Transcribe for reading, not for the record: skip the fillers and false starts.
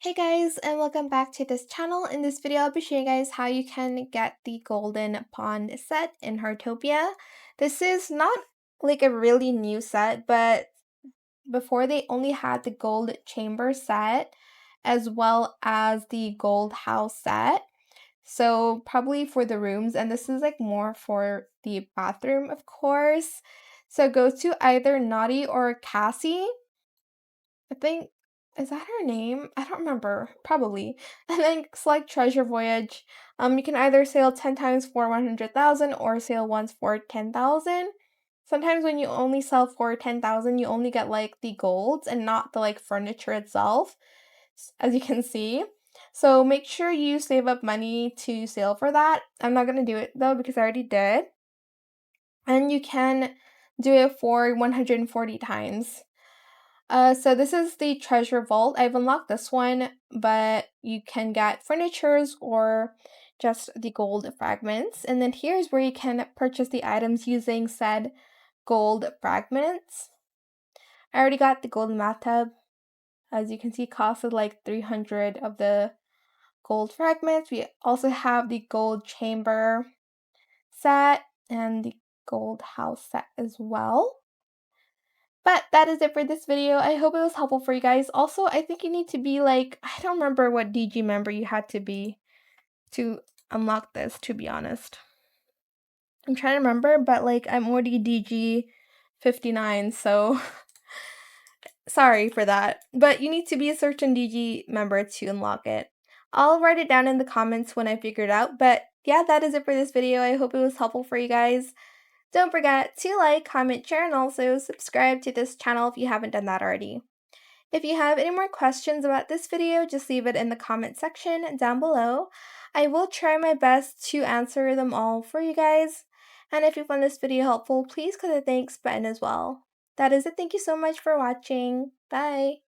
Hey guys, and welcome back to this channel. In this video, I'll be showing you guys how you can get the Golden Pond set in Heartopia. This is not like a really new set, but before they only had the Gold Chamber set as well as the Gold House set. So probably for the rooms, and this is like more for the bathroom, of course. So go to either Naughty or Cassie. I think, is that her name? I don't remember. Probably. And then select Treasure Voyage. You can either sail 10 times for 100,000 or sail once for 10,000. Sometimes when you only sell for 10,000, you only get like the golds and not the like furniture itself, as you can see. So make sure you save up money to sail for that. I'm not going to do it though because I already did. And you can do it for 140 times. So this is the treasure vault. I've unlocked this one, but you can get furnitures or just the gold fragments. And then here's where you can purchase the items using said gold fragments. I already got the golden bathtub. As you can see, costed like 300 of the gold fragments. We also have the gold chamber set and the gold house set as well. But that is it for this video. I hope it was helpful for you guys. Also, I think you need to be like, I don't remember what DG member you had to be to unlock this, to be honest. I'm trying to remember, but like I'm already DG 59, so sorry for that. But you need to be a certain DG member to unlock it. I'll write it down in the comments when I figure it out. But yeah, that is it for this video. I hope it was helpful for you guys. Don't forget to like, comment, share, and also subscribe to this channel if you haven't done that already. If you have any more questions about this video, just leave it in the comment section down below. I will try my best to answer them all for you guys. And if you found this video helpful, please click the thanks button as well. That is it. Thank you so much for watching. Bye!